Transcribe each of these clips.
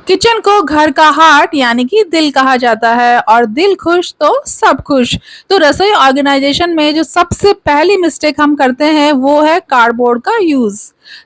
Kitchen को घर का हार्ट यानी कि दिल कहा जाता है और दिल खुश तो सब खुश। तो रसोई ऑर्गेनाइजेशन में जो सबसे पहली मिस्टेक हम करते हैं वो है कार्डबोर्ड का यूज।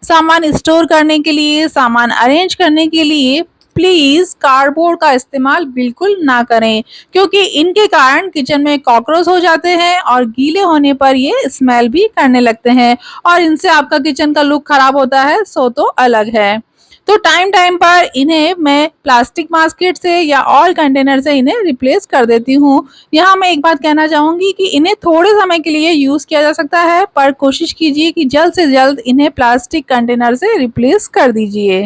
सामान स्टोर करने के लिए, सामान अरेंज करने के लिए प्लीज कार्डबोर्ड का इस्तेमाल बिल्कुल ना करें, क्योंकि इनके कारण किचन में कॉकरोच हो जाते हैं और गीले होने पर ये स्मेल भी करने लगते हैं और इनसे आपका किचन का लुक खराब होता है, सो तो अलग है। तो टाइम टाइम पर इन्हें मैं प्लास्टिक बास्केट से या ऑयल कंटेनर से इन्हें रिप्लेस कर देती हूँ। यहाँ मैं एक बात कहना चाहूंगी कि इन्हें थोड़े समय के लिए यूज किया जा सकता है, पर कोशिश कीजिए कि जल्द से जल्द इन्हें प्लास्टिक कंटेनर से रिप्लेस कर दीजिए।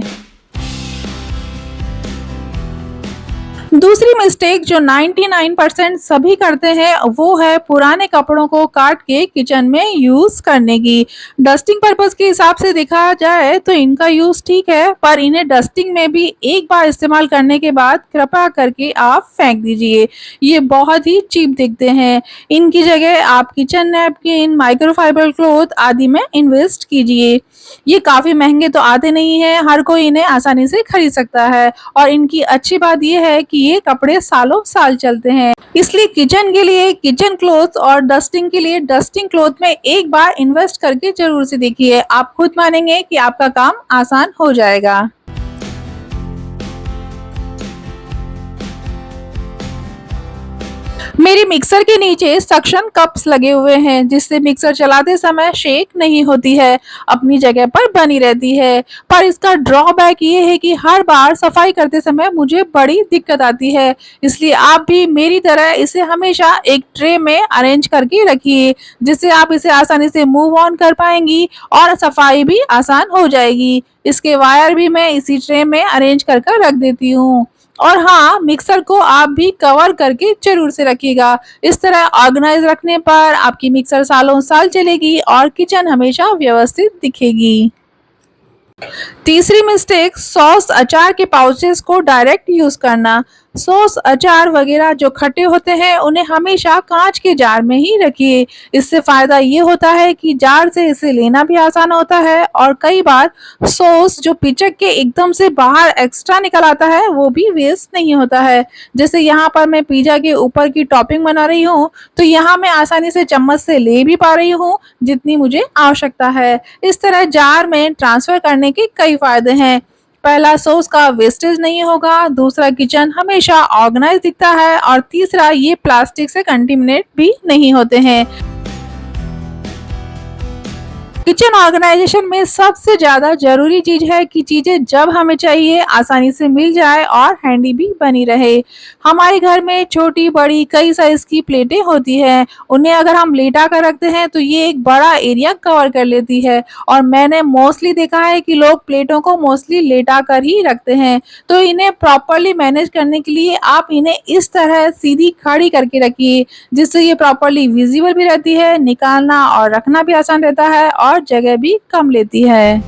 दूसरी मिस्टेक जो 99% सभी करते हैं वो है पुराने कपड़ों को काट के किचन में यूज करने की। डस्टिंग पर्पस के हिसाब से देखा जाए तो इनका यूज ठीक है, पर इन्हें डस्टिंग में भी एक बार इस्तेमाल करने के बाद कृपया करके आप फेंक दीजिए। ये बहुत ही चीप दिखते हैं। इनकी जगह आप किचन नैपकिन, माइक्रोफाइबर क्लॉथ आदि में इन्वेस्ट कीजिए। ये काफी महंगे तो आते नहीं हैं, हर कोई इन्हें आसानी से खरीद सकता है और इनकी अच्छी बात यह है कि ये कपड़े सालों साल चलते हैं। इसलिए किचन के लिए किचन क्लॉथ और डस्टिंग के लिए डस्टिंग क्लॉथ में एक बार इन्वेस्ट करके जरूर से देखिए, आप खुद मानेंगे कि आपका काम आसान हो जाएगा। मेरे मिक्सर के नीचे सक्शन कप्स लगे हुए हैं, जिससे मिक्सर चलाते समय शेक नहीं होती है, अपनी जगह पर बनी रहती है। पर इसका ड्रॉबैक ये है कि हर बार सफाई करते समय मुझे बड़ी दिक्कत आती है। इसलिए आप भी मेरी तरह इसे हमेशा एक ट्रे में अरेंज करके रखिए, जिससे आप इसे आसानी से मूव ऑन कर पाएंगी और सफाई भी आसान हो जाएगी। इसके वायर भी मैं इसी ट्रे में अरेंज कर रख देती हूँ। और हाँ, मिक्सर को आप भी कवर करके जरूर से रखिएगा। इस तरह ऑर्गेनाइज रखने पर आपकी मिक्सर सालों साल चलेगी और किचन हमेशा व्यवस्थित दिखेगी। तीसरी मिस्टेक सॉस अचार के पाउचेस को डायरेक्ट यूज करना। सॉस अचार वगैरह जो खट्टे होते हैं उन्हें हमेशा कांच के जार में ही रखिए। इससे फायदा ये होता है कि जार से इसे लेना भी आसान होता है और कई बार सॉस जो पिचक के एकदम से बाहर एक्स्ट्रा निकल आता है वो भी वेस्ट नहीं होता है। जैसे यहाँ पर मैं पिज्जा के ऊपर की टॉपिंग बना रही हूँ, तो यहाँ मैं आसानी से चम्मच से ले भी पा रही हूँ जितनी मुझे आवश्यकता है। इस तरह जार में ट्रांसफर करने के कई फायदे हैं। पहला, सॉस का वेस्टेज नहीं होगा, दूसरा किचन हमेशा ऑर्गेनाइज दिखता है और तीसरा ये प्लास्टिक से कंटेमिनेट भी नहीं होते हैं। किचन ऑर्गेनाइजेशन में सबसे ज्यादा जरूरी चीज है कि चीजें जब हमें चाहिए आसानी से मिल जाए और हैंडी भी बनी रहे। हमारे घर में छोटी बड़ी कई साइज की प्लेटें होती हैं, उन्हें अगर हम लेटा कर रखते हैं तो ये एक बड़ा एरिया कवर कर लेती है और मैंने मोस्टली देखा है कि लोग प्लेटों को मोस्टली लेटा कर ही रखते हैं। तो इन्हें प्रॉपरली मैनेज करने के लिए आप इन्हें इस तरह सीधी खड़ी करके रखिए, जिससे ये प्रॉपरली विजिबल भी रहती है, निकालना और रखना भी आसान रहता है और जगह भी कम लेती है।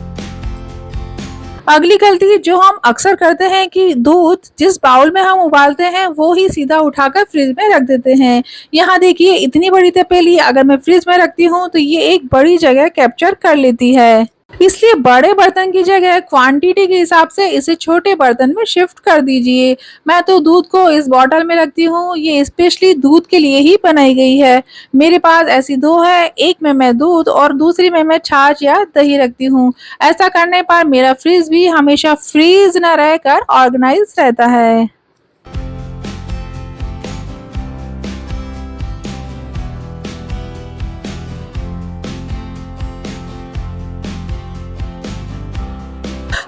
अगली गलती जो हम अक्सर करते हैं कि दूध जिस बाउल में हम उबालते हैं वो ही सीधा उठाकर फ्रिज में रख देते हैं। यहाँ देखिए, इतनी बड़ी तपेली अगर मैं फ्रिज में रखती हूँ तो ये एक बड़ी जगह कैप्चर कर लेती है। इसलिए बड़े बर्तन की जगह क्वांटिटी के हिसाब से इसे छोटे बर्तन में शिफ्ट कर दीजिए। मैं तो दूध को इस बॉटल में रखती हूँ, ये स्पेशली दूध के लिए ही बनाई गई है। मेरे पास ऐसी दो है, एक में मैं दूध और दूसरी में मैं छाछ या दही रखती हूँ। ऐसा करने पर मेरा फ्रिज भी हमेशा फ्रीज न रहकर ऑर्गेनाइज रहता है।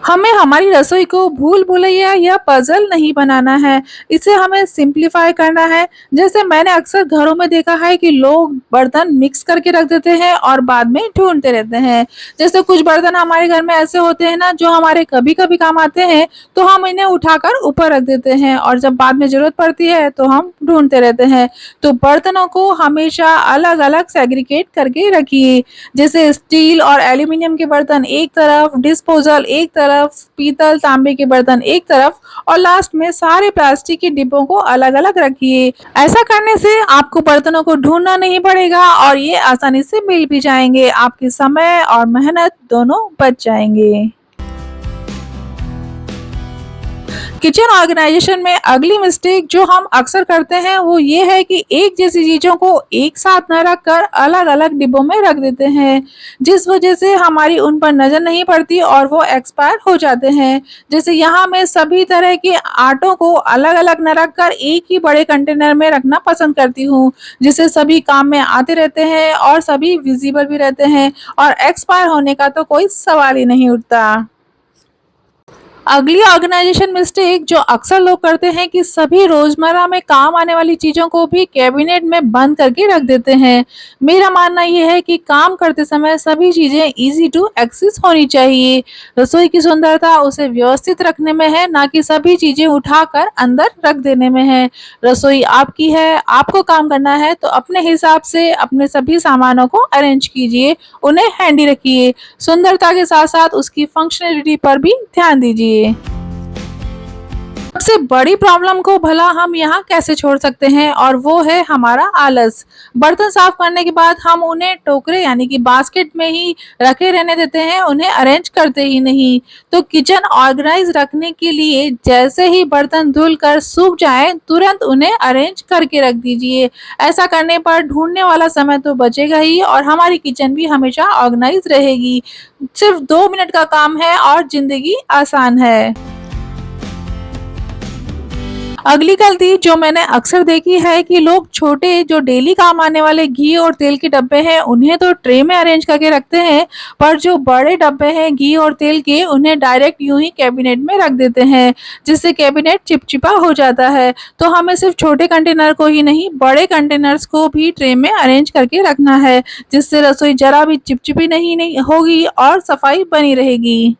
हमें हमारी रसोई को भूल भुलैया या पजल नहीं बनाना है, इसे हमें सिंप्लीफाई करना है। जैसे मैंने अक्सर घरों में देखा है कि लोग बर्तन मिक्स करके रख देते हैं और बाद में ढूंढते रहते हैं। जैसे कुछ बर्तन हमारे घर में ऐसे होते हैं ना, जो हमारे कभी कभी काम आते हैं, तो हम इन्हें उठाकर ऊपर रख देते हैं और जब बाद में जरूरत पड़ती है तो हम ढूंढते रहते हैं। तो बर्तनों को हमेशा अलग अलग सेग्रीगेट करके रखिए। जैसे स्टील और एल्यूमिनियम के बर्तन एक तरफ, डिस्पोजल एक तरफ, पीतल तांबे के बर्तन एक तरफ और लास्ट में सारे प्लास्टिक के डिब्बों को अलग अलग रखिए। ऐसा करने से आपको बर्तनों को ढूंढना नहीं पड़ेगा और ये आसानी से मिल भी जाएंगे। आपके समय और मेहनत दोनों बच जाएंगे। किचन ऑर्गेनाइजेशन में अगली मिस्टेक जो हम अक्सर करते हैं वो ये है कि एक जैसी चीजों को एक साथ न रख कर अलग अलग डिब्बों में रख देते हैं, जिस वजह से हमारी उन पर नजर नहीं पड़ती और वो एक्सपायर हो जाते हैं। जैसे यहाँ मैं सभी तरह के आटों को अलग अलग न रख कर एक ही बड़े कंटेनर में रखना पसंद करती हूँ, जिससे सभी काम में आते रहते हैं और सभी विजिबल भी रहते हैं और एक्सपायर होने का तो कोई सवाल ही नहीं उठता। अगली ऑर्गेनाइजेशन मिस्टेक जो अक्सर लोग करते हैं कि सभी रोजमर्रा में काम आने वाली चीजों को भी कैबिनेट में बंद करके रख देते हैं। मेरा मानना यह है कि काम करते समय सभी चीजें इजी टू एक्सेस होनी चाहिए। रसोई की सुंदरता उसे व्यवस्थित रखने में है, ना कि सभी चीजें उठाकर अंदर रख देने में है। रसोई आपकी है, आपको काम करना है तो अपने हिसाब से अपने सभी सामानों को अरेंज कीजिए, उन्हें हैंडी रखिए। सुंदरता के साथ साथ उसकी फंक्शनलिटी पर भी ध्यान दीजिए। सबसे बड़ी प्रॉब्लम को भला हम यहाँ कैसे छोड़ सकते हैं, और वो है हमारा आलस। बर्तन साफ करने के बाद हम उन्हें टोकरे यानी कि बास्केट में ही रखे रहने देते हैं, उन्हें अरेंज करते ही नहीं। तो किचन ऑर्गेनाइज रखने के लिए जैसे ही बर्तन धुल कर सूख जाए तुरंत उन्हें अरेंज करके रख दीजिए। ऐसा करने पर ढूंढने वाला समय तो बचेगा ही और हमारी किचन भी हमेशा ऑर्गेनाइज रहेगी। सिर्फ 2 मिनट का काम है और जिंदगी आसान है। अगली गलती जो मैंने अक्सर देखी है कि लोग छोटे जो डेली काम आने वाले घी और तेल के डब्बे हैं उन्हें तो ट्रे में अरेंज करके रखते हैं, पर जो बड़े डब्बे हैं घी और तेल के उन्हें डायरेक्ट यूं ही कैबिनेट में रख देते हैं, जिससे कैबिनेट चिपचिपा हो जाता है। तो हमें सिर्फ छोटे कंटेनर को ही नहीं बड़े कंटेनर्स को भी ट्रे में अरेंज करके रखना है, जिससे रसोई जरा भी चिपचिपी नहीं होगी और सफाई बनी रहेगी।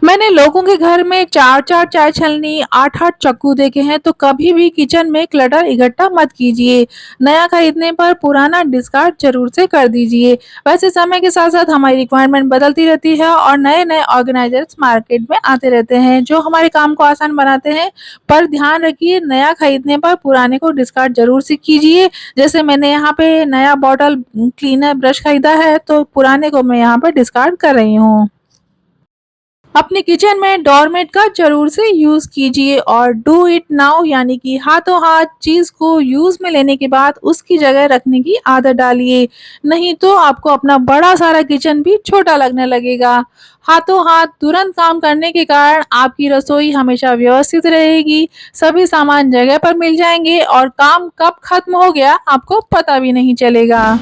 मैंने लोगों के घर में 4-4 चाय छलनी, 8-8 चक्कू देखे हैं, तो कभी भी किचन में क्लटर इकट्ठा मत कीजिए। नया खरीदने पर पुराना डिस्कार्ड जरूर से कर दीजिए। वैसे समय के साथ साथ हमारी रिक्वायरमेंट बदलती रहती है और नए नए ऑर्गेनाइजर्स मार्केट में आते रहते हैं जो हमारे काम को आसान बनाते हैं, पर ध्यान रखिए नया खरीदने पर पुराने को डिस्कार्ड जरूर से कीजिए। जैसे मैंने यहाँ पे नया बॉटल क्लीनर ब्रश खरीदा है तो पुराने को मैं यहाँ पर डिस्कार्ड कर रही हूँ। अपने किचन में डोरमेट का जरूर से यूज कीजिए और डू इट नाउ यानी कि हाथों हाथ चीज को यूज में लेने के बाद उसकी जगह रखने की आदत डालिए, नहीं तो आपको अपना बड़ा सारा किचन भी छोटा लगने लगेगा। हाथों हाथ तुरंत काम करने के कारण आपकी रसोई हमेशा व्यवस्थित रहेगी, सभी सामान जगह पर मिल जाएंगे और काम कब खत्म हो गया आपको पता भी नहीं चलेगा।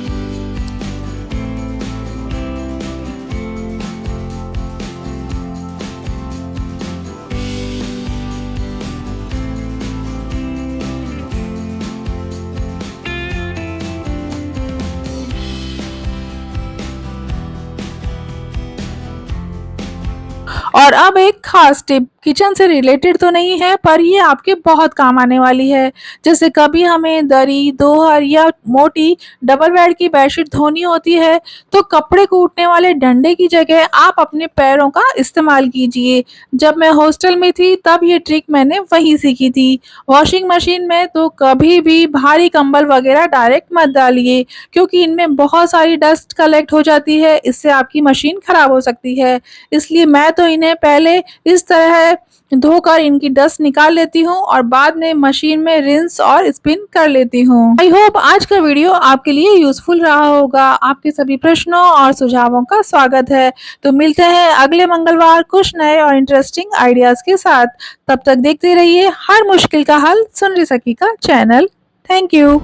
और अब एक खास टिप किचन से रिलेटेड तो नहीं है, पर ये आपके बहुत काम आने वाली है। जैसे कभी हमें दरी, दोहर या मोटी डबल बेड की बेडशीट धोनी होती है तो कपड़े कूटने वाले डंडे की जगह आप अपने पैरों का इस्तेमाल कीजिए। जब मैं हॉस्टल में थी तब ये ट्रिक मैंने वहीं सीखी थी। वॉशिंग मशीन में तो कभी भी भारी कंबल वगैरह डायरेक्ट मत डालिए, क्योंकि इनमें बहुत सारी डस्ट कलेक्ट हो जाती है, इससे आपकी मशीन खराब हो सकती है। इसलिए मैं तो इन्हें पहले इस तरह धोकर इनकी डस्ट निकाल लेती हूँ और बाद में मशीन में रिंस और स्पिन कर लेती हूँ। आई होप आज का वीडियो आपके लिए यूजफुल रहा होगा। आपके सभी प्रश्नों और सुझावों का स्वागत है। तो मिलते हैं अगले मंगलवार कुछ नए और इंटरेस्टिंग आइडियाज के साथ। तब तक देखते रहिए हर मुश्किल का हल सुन रही सकी का चैनल। Thank you.